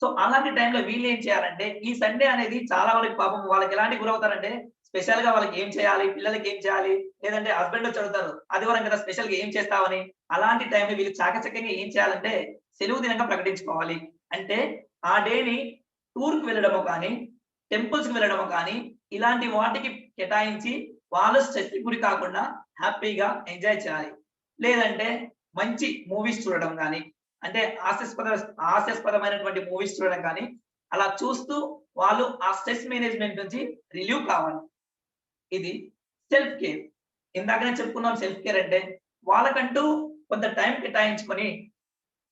సో అలాంటి టైంలో వీళ్ళేం చేయాలంటే, ఈ సండే అనేది చాలా వరకు పాపం వాళ్ళకి ఎలాంటి గురవుతారంటే, స్పెషల్‌గా వాళ్ళకి ఏం చేయాలి? పిల్లలకి ఏం చేయాలి? లేదంటే హస్బెండ్ వచ్చి అడుగుతారు. ఆదివారం కదా స్పెషల్‌గా ఏం చేస్తావని? అలాంటి టైంలో వీళ్ళు చాకచక్యంగా ఏం చేయాలంటే, సెలవు దినంగా ప్రకటించుకోవాలి. అంటే ఆ డేని టూర్‌కి వెళ్ళడమో కానీ, టెంపుల్స్‌కి వెళ్ళడమో కానీ, ఇలాంటి వాటికి కేటాయించి వాళ్ళు స్ట్రెస్‌కి గురి కాకుండా హ్యాపీగా ఎంజాయ్ చేయాలి. లేదంటే మంచి మూవీస్ చూడడం గాని, అంటే హాస్యాస్పదమైనటువంటి మూవీస్ చూడడం గాని, అలా చూస్తూ వాళ్ళు ఆ స్ట్రెస్ మేనేజ్‌మెంట్ నుంచి రిలీవ్ కావాలి. ఇది సెల్ఫ్ కేర్. ఇందాకనే చెప్పుకున్నాం సెల్ఫ్ కేర్ అంటే, వాళ్ళకంటూ కొంత టైం కేటాయించుకొని,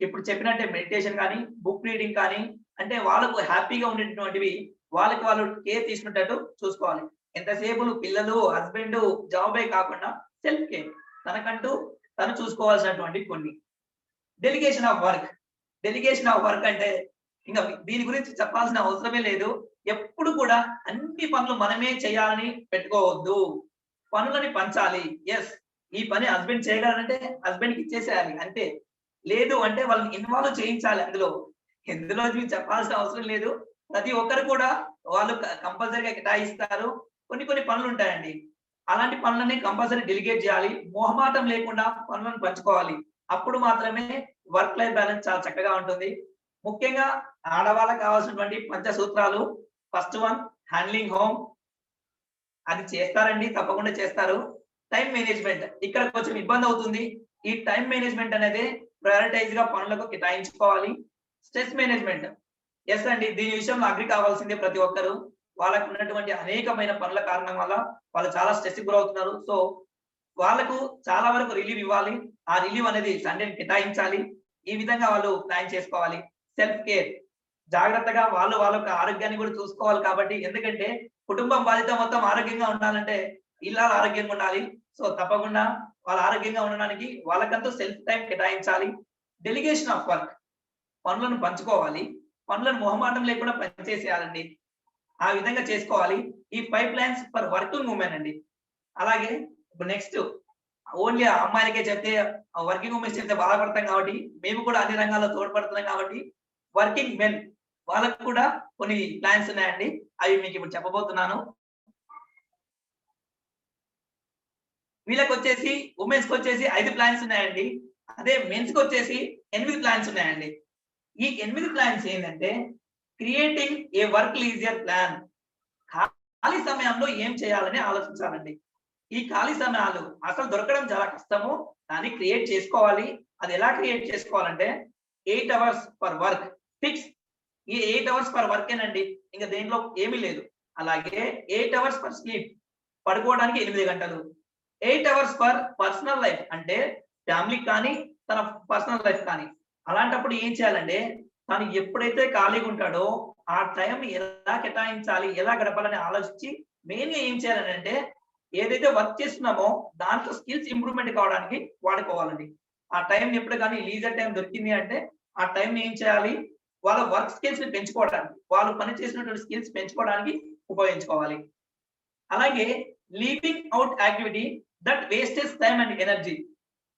ఇప్పుడు చెప్పినట్టే మెడిటేషన్ గాని, బుక్ రీడింగ్ కానీ, అంటే వాళ్ళకు హ్యాపీగా ఉండేటటువంటివి వాళ్ళకి వాళ్ళు కేర్ తీసుకునేటట్టు చూసుకోవాలి. ఎంతసేపు పిల్లలు, హస్బెండ్, జాబే కాకుండా సెల్ఫ్ కేర్. తనకంటూ తను చూసుకోవాల్సినటువంటి కొన్ని. Delegation of work. Delegation of work అంటే ఇంక దీని గురించి చెప్పాల్సిన అవసరమే లేదు. ఎప్పుడు కూడా అన్ని పనులు మనమే చేయాలని పెట్టుకోవద్దు. పనులని పంచాలి. యెస్. ఈ పని హస్బెండ్ చేయగలరంటే హస్బెండ్‌కి ఇచ్చేసేయాలి అంతే. లేదు అంటే వాళ్ళని ఇన్వాల్వ్ చేయించాలి అందులో. ఇందులో చెప్పాల్సిన అవసరం లేదు. ప్రతి ఒక్కరు కూడా వాళ్ళు కంపల్సరీగా కేటాయిస్తారు. కొన్ని కొన్ని పనులుంటాయండి. అలాంటి పనులని కంపల్సరీ డెలిగేట్ చేయాలి. మొహమాటం లేకుండా పనులను పంచుకోవాలి. అప్పుడు మాత్రమే వర్క్ లైఫ్ బ్యాలెన్స్ చాలా చక్కగా ఉంటుంది. ముఖ్యంగా ఆడవాళ్ళకి కావాల్సినటువంటి పంచసూత్రాలు. First one handling home. అది చేస్తారండి, తప్పకుండా చేస్తారు. టైం మేనేజ్మెంట్ ఇక్కడ కొంచెం ఇబ్బంది అవుతుంది. ఈ టైం మేనేజ్మెంట్ అనేది ప్రయారిటైజ్ గా పనులకు కేటాయించుకోవాలి. స్ట్రెస్ మేనేజ్మెంట్ ఎస్ అండి, దీని విషయంలో అగ్రి కావాల్సిందే ప్రతి ఒక్కరు. వాళ్ళకు ఉన్నటువంటి అనేకమైన పనుల కారణం వల్ల వాళ్ళు చాలా స్ట్రెస్ గురవుతున్నారు. సో వాళ్ళకు చాలా వరకు రిలీవ్ ఇవ్వాలి. ఆ రిలీవ్ అనేది సండేని కేటాయించాలి. ఈ విధంగా వాళ్ళు ప్లాన్ చేసుకోవాలి. సెల్ఫ్ కేర్ జాగ్రత్తగా వాళ్ళ ఆరోగ్యాన్ని కూడా చూసుకోవాలి. కాబట్టి ఎందుకంటే కుటుంబం బాధ్యత మొత్తం ఆరోగ్యంగా ఉండాలంటే ఇల్లాలు ఆరోగ్యంగా ఉండాలి. సో తప్పకుండా వాళ్ళ ఆరోగ్యంగా ఉండడానికి వాళ్ళకంటూ సెల్ఫ్ టైం కేటాయించాలి. డెలిగేషన్ ఆఫ్ వర్క్, పనులను పంచుకోవాలి. పనులను మొహమాటం లేకుండా పనిచేసేయాలండి. ఆ విధంగా చేసుకోవాలి. ఈ 5 ప్లాన్స్ ఫర్ వర్కింగ్ ఉమెన్ అండి. అలాగే ఇప్పుడు నెక్స్ట్ ఓన్లీ అమ్మాయిలకే చెప్తే వర్కింగ్ ఉమెన్స్ చెప్తే బాధపడతాం కాబట్టి మేము కూడా అన్ని రంగాల్లో తోడ్పడుతున్నాం కాబట్టి వర్కింగ్ మెన్ వాళ్ళకు కూడా కొన్ని ప్లాన్స్ ఉన్నాయండి. అవి మీకు ఇప్పుడు చెప్పబోతున్నాను. వీళ్ళకి వచ్చేసి ఉమెన్స్ కి వచ్చేసి 5 ప్లాన్స్ ఉన్నాయండి. అదే మెన్స్ కి వచ్చేసి 8 ప్లాన్స్ ఉన్నాయండి. ఈ 8 ప్లాన్స్ ఏంటంటే creating a work leisure plan. ఖాళీ సమయంలో ఏం చేయాలని ఆలోచించాలండి. ఈ ఖాళీ సమయాలు అసలు దొరకడం చాలా కష్టము. దాన్ని క్రియేట్ చేసుకోవాలి. అది ఎలా క్రియేట్ చేసుకోవాలంటే 8 అవర్స్ ఫర్ వర్క్ ఫిక్స్. ఈ 8 అవర్స్ ఫర్ వర్క్ ఏనండి, ఇంకా దేంట్లో ఏమీ లేదు. అలాగే 8 అవర్స్ ఫర్ స్లీప్, పడుకోవడానికి 8 గంటలు. 8 అవర్స్ ఫర్ పర్సనల్ లైఫ్, అంటే ఫ్యామిలీ కానీ తన పర్సనల్ లైఫ్ కానీ. అలాంటప్పుడు ఏం చేయాలంటే తను ఎప్పుడైతే ఖాళీగా ఉంటాడో ఆ టైం ఎలా కేటాయించాలి, ఎలా గడపాలని ఆలోచించి మెయిన్ గా ఏం చేయాలని అంటే ఏదైతే వర్క్ చేస్తున్నామో దాంట్లో స్కిల్స్ ఇంప్రూవ్మెంట్ కావడానికి వాడుకోవాలండి. ఆ టైం ఎప్పుడు కానీ లీజర్ టైం దొరికింది అంటే ఆ టైం ఏం చేయాలి, వాళ్ళ వర్క్ స్కిల్స్ ని పెంచుకోవడానికి, వాళ్ళు పని చేసినటువంటి స్కిల్స్ పెంచుకోవడానికి ఉపయోగించుకోవాలి. అలాగే leaving out activity that wastage time and energy.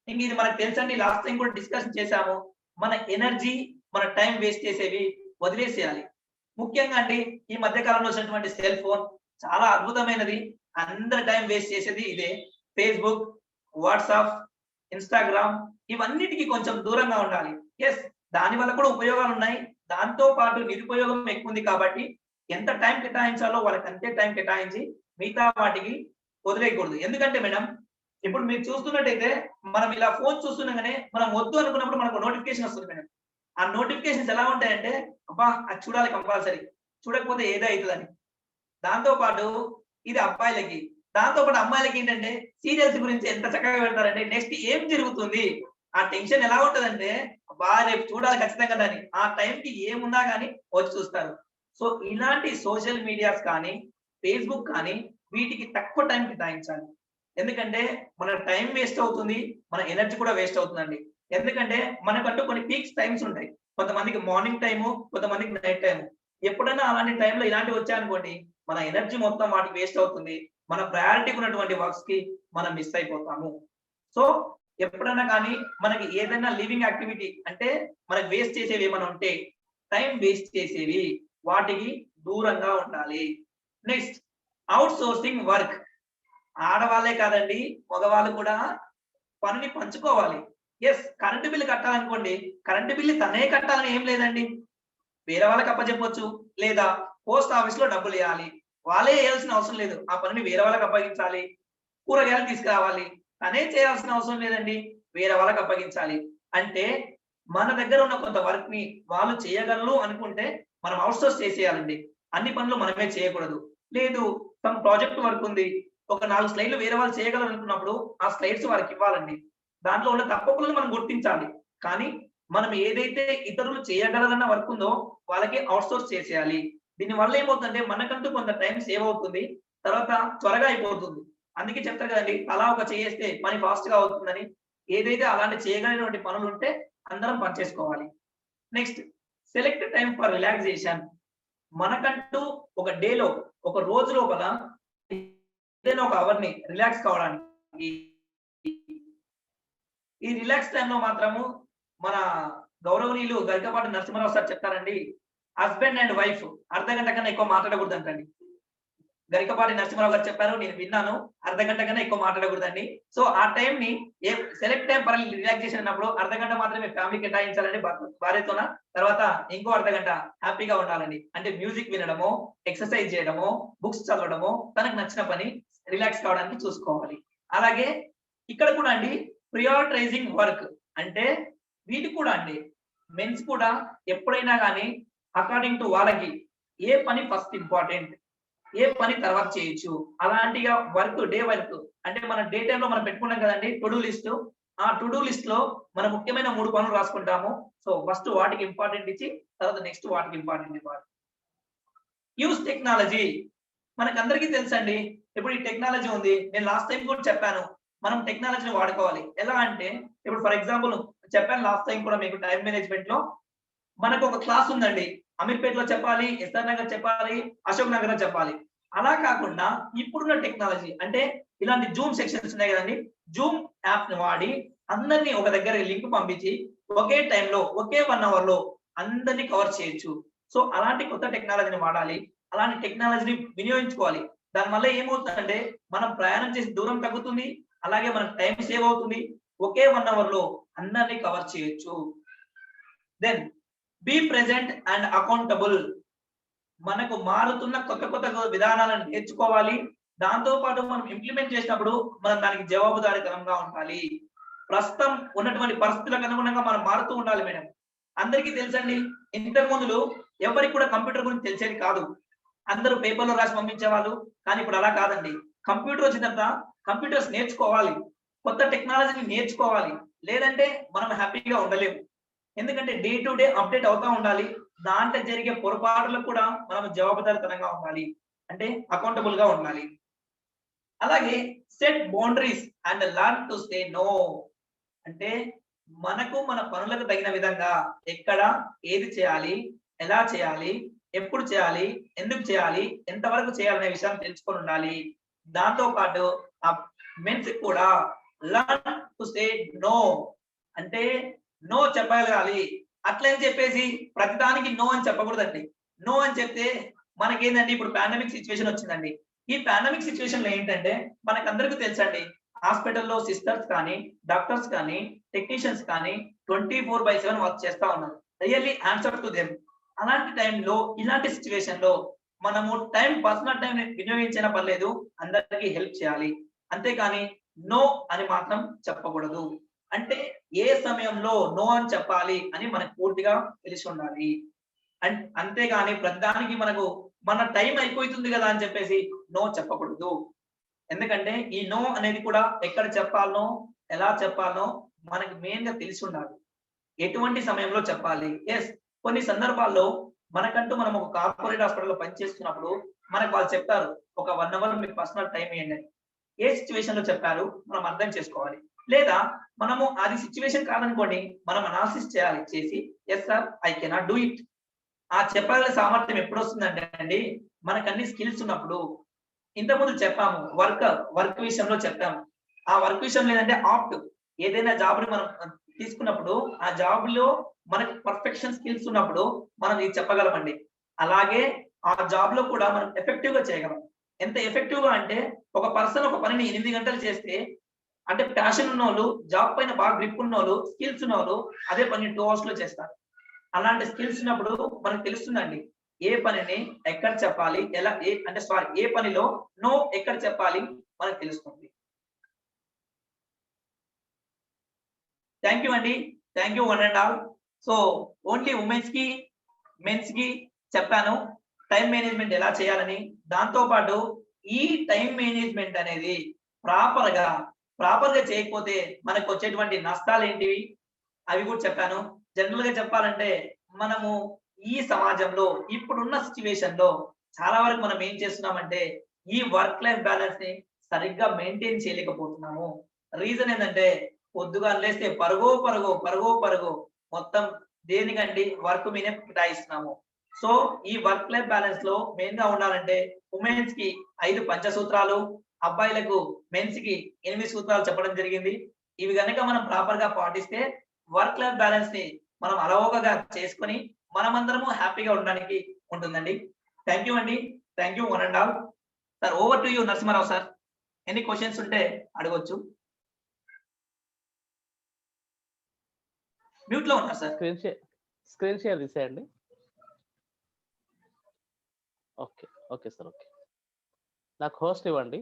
ఇంక ఇది మనకు తెలుసండి, లాస్ట్ టైం కూడా డిస్కషన్ చేశాము. మన ఎనర్జీ, మన టైం వేస్ట్ చేసేవి వదిలేసేయాలి. ముఖ్యంగా అండి ఈ మధ్య కాలంలో వచ్చినటువంటి సెల్ ఫోన్ చాలా అద్భుతమైనది. అందరి టైం వేస్ట్ చేసేది ఇదే. ఫేస్బుక్, వాట్సాప్, ఇన్స్టాగ్రామ్ ఇవన్నిటికీ కొంచెం దూరంగా ఉండాలి. ఎస్, దాని వల్ల కూడా ఉపయోగాలు ఉన్నాయి. దాంతో పాటు నిరుపయోగం ఎక్కువ ఉంది. కాబట్టి ఎంత టైం కేటాయించాలో వాళ్ళకి అంతే టైం కేటాయించి మిగతా వాటికి వదిలేయకూడదు. ఎందుకంటే మేడం ఇప్పుడు మీరు చూస్తున్నట్టయితే మనం ఇలా ఫోన్ చూస్తుండగానే మనం వద్దు అనుకున్నప్పుడు మనకు నోటిఫికేషన్ వస్తుంది మేడం. ఆ నోటిఫికేషన్స్ ఎలా ఉంటాయంటే అబ్బా అది చూడాలి కంపల్సరీ, చూడకపోతే ఏదో అవుతుందని. దాంతో పాటు ఇది అబ్బాయిలకి, దాంతో పాటు అమ్మాయిలకి ఏంటంటే సీరియల్స్ గురించి ఎంత చక్కగా పెడతారంటే నెక్స్ట్ ఏం జరుగుతుంది ఆ టెన్షన్ ఎలా ఉంటదంటే అబ్బా రేపు చూడాలి ఖచ్చితంగా దాన్ని. ఆ టైంకి ఏమున్నా కానీ వచ్చి చూస్తారు. సో ఇలాంటి సోషల్ మీడియాస్ కానీ ఫేస్బుక్ కానీ వీటికి తక్కువ టైం కేటాయించాలి. ఎందుకంటే మన టైం వేస్ట్ అవుతుంది, మన ఎనర్జీ కూడా వేస్ట్ అవుతుందండి. ఎందుకంటే మనకంటూ కొన్ని పీక్స్ టైమ్స్ ఉంటాయి. కొంతమందికి మార్నింగ్ టైము, కొంతమందికి నైట్ టైము. ఎప్పుడైనా అలాంటి టైంలో ఇలాంటివి వచ్చాయనుకోండి మన ఎనర్జీ మొత్తం వాటికి వేస్ట్ అవుతుంది. మన ప్రయారిటీ ఉన్నటువంటి వర్క్స్ కి మనం మిస్ అయిపోతాము. సో ఎప్పుడైనా కానీ మనకి ఏదైనా లివింగ్ యాక్టివిటీ అంటే మనకి వేస్ట్ చేసేవి ఏమైనా ఉంటే టైం వేస్ట్ చేసేవి వాటికి దూరంగా ఉండాలి. Next outsourcing work. ఆడవాళ్ళే కాదండి, మగవాళ్ళు కూడా పనిని పంచుకోవాలి. ఎస్, కరెంటు బిల్లు కట్టాలనుకోండి, కరెంటు బిల్లు తనే కట్టాలని ఏం లేదండి. వేరే వాళ్ళకి అప్పచెప్పొచ్చు, లేదా పోస్ట్ ఆఫీస్ లో డబ్బులు వేయాలి. వాళ్ళే వేయాల్సిన అవసరం లేదు. ఆ పనిని వేరే వాళ్ళకి అప్పగించాలి. కూరగాయలు తీసుకురావాలి, తనే చేయాల్సిన అవసరం లేదండి, వేరే వాళ్ళకి అప్పగించాలి. అంటే మన దగ్గర ఉన్న కొంత వర్క్ ని వాళ్ళు చేయగలరు అనుకుంటే మనం అవుట్ సోర్స్ చేసేయాలండి. అన్ని పనులు మనమే చేయకూడదు. లేదు తమ ప్రాజెక్ట్ వర్క్ ఉంది, ఒక 4 స్లైడ్లు వేరే వాళ్ళు చేయగలరు అనుకున్నప్పుడు ఆ స్లైడ్స్ వారికి ఇవ్వాలండి. దాంట్లో ఉన్న తప్పులను మనం గుర్తించాలి. కానీ మనం ఏదైతే ఇతరులు చేయగలరన్న వర్క్ ఉందో వాళ్ళకి అవుట్ సోర్స్ చేసేయాలి. దీని వల్ల ఏమవుతుందంటే మనకంటూ కొంత టైం సేవ్ అవుతుంది, తర్వాత త్వరగా అయిపోతుంది. అందుకే చెప్తారు కదండి, అలా ఒక చేస్తే పని ఫాస్ట్ గా అవుతుందని. ఏదైతే అలాంటి చేయగలిగినటువంటి పనులు ఉంటే అందరం పనిచేసుకోవాలి. Next select time for relaxation. మనకంటూ ఒక డేలో, ఒక రోజు లోపల ఏదైనా ఒక అవర్ ని రిలాక్స్ కావడానికి, ఈ రిలాక్స్ టైంలో మాత్రము మన గౌరవనీయులు గరికపాటి నరసింహారావు సార్ చెప్తారండి, హస్బెండ్ అండ్ వైఫ్ అర్ధ గంట కన్నా ఎక్కువ మాట్లాడకూడదు అంటండి. గరికపాటి నరసింహారావు గారు చెప్పారు, నేను విన్నాను. అర్ధగంట కన్నా ఎక్కువ మాట్లాడకూడదండి. సో ఆ టైంని సెలెక్ట్ టైం ఫర్ రిలాక్సేషన్ అన్నప్పుడు అర్ధగంట మాత్రమే ఫ్యామిలీ కేటాయించాలండి భార్యతోన. తర్వాత ఇంకో అర్ధగంట హ్యాపీగా ఉండాలండి. అంటే మ్యూజిక్ వినడమో, ఎక్సర్సైజ్ చేయడమో, బుక్స్ చదవడమో, తనకు నచ్చిన పని రిలాక్స్ కావడానికి చూసుకోవాలి. అలాగే ఇక్కడ కూడా అండి ప్రియారిటైజింగ్ వర్క్ అంటే వీటి కూడా అండి మెన్స్ కూడా ఎప్పుడైనా గానీ అకార్డింగ్ టు వాళ్ళకి ఏ పని ఫస్ట్ ఇంపార్టెంట్, ఏ పని తర్వాత చేయొచ్చు. అలాంటిగా డే వర్క్ అంటే మన డే టైమ్ లో మనం పెట్టుకున్నాం కదండీ టు డూ లిస్ట్. ఆ టు డూ లిస్ట్ లో మన ముఖ్యమైన 3 పనులు రాసుకుంటాము. సో ఫస్ట్ వాటికి ఇంపార్టెంట్ ఇచ్చి తర్వాత నెక్స్ట్ వాటికి ఇంపార్టెంట్ ఇవ్వాలి. యూజ్ టెక్నాలజీ మనకందరికీ తెలుసండి. ఇప్పుడు ఈ టెక్నాలజీ ఉంది. నేను లాస్ట్ టైం కూడా చెప్పాను. మనం టెక్నాలజీని వాడుకోవాలి. ఎలా అంటే ఇప్పుడు ఫర్ ఎగ్జాంపుల్ చెప్పాను లాస్ట్ టైం కూడా మీకు టైమ్ మేనేజ్మెంట్ లో మనకు ఒక క్లాస్ ఉందండి. అమీర్పేటలో చెప్పాలి, ఎస్ఆర్ నగర్ చెప్పాలి, అశోక్ నగర్ చెప్పాలి. అలా కాకుండా ఇప్పుడున్న టెక్నాలజీ అంటే ఇలాంటి జూమ్ సెక్షన్స్ ఉన్నాయి కదండీ. జూమ్ యాప్ ని వాడి అందరినీ ఒక దగ్గర లింక్ పంపించి ఒకే టైంలో ఒకే 1 అవర్ లో అందరినీ కవర్ చేయొచ్చు. సో అలాంటి కొత్త టెక్నాలజీని వాడాలి. అలాంటి టెక్నాలజీని వినియోగించుకోవాలి. దానివల్ల ఏమవుతుందంటే మనం ప్రయాణం చేసే దూరం తగ్గుతుంది. అలాగే మన టైం సేవ్ అవుతుంది. ఒకే 1 అవర్ లో అందరినీ కవర్ చేయొచ్చు. Then be present and accountable. మనకు మారుతున్న కొత్త విధానాలను నేర్చుకోవాలి. దాంతో పాటు మనం ఇంప్లిమెంట్ చేసినప్పుడు మనం దానికి జవాబుదారీతనంగా ఉండాలి. ప్రస్తుతం ఉన్నటువంటి పరిస్థితులకు అనుగుణంగా మనం మారుతూ ఉండాలి మేడం. అందరికీ తెలుసండి ఇంతకు ముందు ఎవరికి కూడా కంప్యూటర్ గురించి తెలిసేది కాదు. అందరూ పేపర్‌లో రాసి పంపించేవాళ్ళు. కానీ ఇప్పుడు అలా కాదండి. కంప్యూటర్ వచ్చిన తర్వాత కంప్యూటర్స్ నేర్చుకోవాలి. కొత్త టెక్నాలజీని నేర్చుకోవాలి. లేదంటే మనం హ్యాపీగా ఉండలేము. ఎందుకంటే డే టు డే అప్డేట్ అవుతా ఉండాలి. దాంట్లో జరిగే పొరపాట్లకు కూడా మనం జవాబుదారీతనంగా ఉండాలి. అంటే అకౌంటబుల్ గా ఉండాలి. అలాగే set boundaries and learn to say no. అంటే మనకు మన పనులకు తగిన విధంగా ఎక్కడ ఏది చేయాలి, ఎలా చేయాలి, ఎప్పుడు చేయాలి, ఎందుకు చేయాలి, ఎంతవరకు చేయాలనే విషయం తెలుసుకొని ఉండాలి. దాంతో పాటు ఆ మెన్స్ కూడా లెర్న్ టు సే నో. అంటే నో చెప్పగలగాలి. అట్లని చెప్పేసి ప్రతిదానికి నో అని చెప్పకూడదండి. నో అని చెప్తే మనకేందండి ఇప్పుడు పాండమిక్ సిట్యుయేషన్ వచ్చిందండి. ఈ పాండమిక్ సిట్యుయేషన్ లో ఏంటంటే మనకందరికీ తెలుసండి హాస్పిటల్‌లో సిస్టర్స్ కానీ, డాక్టర్స్ కానీ, టెక్నీషియన్స్ కానీ 24/7 వర్క్ చేస్తా ఉన్నారు. Really answer to them. అలాంటి టైంలో ఇలాంటి సిట్యుయేషన్ లో మనము పర్సనల్ టైం వినియోగించినా పర్లేదు. అందరికీ హెల్ప్ చేయాలి. అంతేకాని నో అని మాత్రం చెప్పకూడదు. అంటే ఏ సమయంలో నో అని చెప్పాలి అని మనకు పూర్తిగా తెలిసి ఉండాలి. అంతేగాని ప్రతిదానికి మన టైం అయిపోతుంది కదా అని చెప్పేసి నో చెప్పకూడదు. ఎందుకంటే ఈ నో అనేది కూడా ఎక్కడ చెప్పాలనో, ఎలా చెప్పాలనో మనకి మెయిన్ గా తెలిసి ఉండాలి. ఎటువంటి సమయంలో చెప్పాలి. కొన్ని సందర్భాల్లో మనకంటూ మనం ఒక కార్పొరేట్ హాస్పిటల్‌లో పనిచేస్తున్నప్పుడు మనకు వాళ్ళు చెప్తారు. ఒక 1 అవర్ మీకు పర్సనల్ టైమ్ ఇయ్యండి అని. ఏ సిట్యుయేషన్ లో చెప్పారు మనం అర్థం చేసుకోవాలి. లేదా మనము అది సిట్యుయేషన్ కాదనుకోండి మనం అనాలిసిస్ చేయాలి. చేసి yes sir I cannot do it. ఆ చెప్పగల సామర్థ్యం ఎప్పుడొస్తుందంటే అండి మనకన్ని స్కిల్స్ ఉన్నప్పుడు. ఇంతకుముందు చెప్పాము వర్క్ విషయంలో చెప్పాము. ఆ వర్క్ విషయంలో ఏందంటే ఏదైనా జాబ్‌ని మనం తీసుకున్నప్పుడు ఆ జాబ్‌లో మనకి పర్ఫెక్షన్ స్కిల్స్ ఉన్నప్పుడు మనం ఇది చెప్పగలమండి. అలాగే ఆ జాబ్‌లో కూడా మనం ఎఫెక్టివ్‌గా చేయగలం. ఎంత ఎఫెక్టివ్‌గా అంటే ఒక పర్సన్ ఒక పనిని 8 గంటలు చేస్తే అంటే ప్యాషన్ ఉన్నోళ్ళు, జాబ్ పైన బాగా గ్రిప్ ఉన్నోళ్ళు, స్కిల్స్ ఉన్నోళ్ళు అదే పని 2 అవర్స్ లో చేస్తారు. అలాంటి స్కిల్స్ ఉన్నప్పుడు మనకు తెలుస్తుందండి. ఏ పనిని ఎక్కడ చెప్పాలి, ఎలా ఏ పనిలో నో ఎక్కడ చెప్పాలి మనకు తెలుస్తుంది. థాంక్ యూ అండి. Thank you one and all. So only women's కి, మెన్స్ కి చెప్పాను. టైమ్ మేనేజ్మెంట్ ఎలా చేయాలని. దాంతో పాటు ఈ టైమ్ మేనేజ్మెంట్ అనేది ప్రాపర్‌గా చేయకపోతే మనకొచ్చేటువంటి నష్టాలేంటివి అవి కూడా చెప్పాను. జనరల్ గా చెప్పాలంటే మనము ఈ సమాజంలో ఇప్పుడున్న సిట్యుయేషన్ లో చాలా వరకు మనం ఏం చేస్తున్నామంటే ఈ వర్క్ లైఫ్ బ్యాలెన్స్ ని సరిగ్గా మెయింటైన్ చేయలేకపోతున్నాము. రీజన్ ఏంటంటే పొద్దుగాల లేస్తే పరుగో మొత్తం దేనికండి వర్క్ మీదే కేటాయిస్తున్నాము. సో ఈ వర్క్ లైఫ్ బ్యాలెన్స్ లో మెయిన్ గా ఉండాలంటే ఉమెన్స్ కి 5 పంచసూత్రాలు, అబ్బాయిలకు మెన్స్ కి 8 సూత్రాలు చెప్పడం జరిగింది. ఇవి గనక మనం ప్రాపర్ గా పాటిస్తే వర్క్ లైఫ్ బ్యాలెన్స్ ని మనం అలవోకగా చేసుకొని మనమందరము హ్యాపీగా ఉండడానికి ఉంటుందండి. థాంక్ యూ అండి. Thank you one and all. Sir over to you Narasimha Rao sir. ఎన్ని క్వశ్చన్స్ ఉంటే అడగొచ్చు. మ్యూట్ లో ఉన్నారు సార్. స్క్రీన్ షేర్ తీసేయండి. Okay sir. ఓకే, నాకు హోస్ట్ ఇవ్వండి.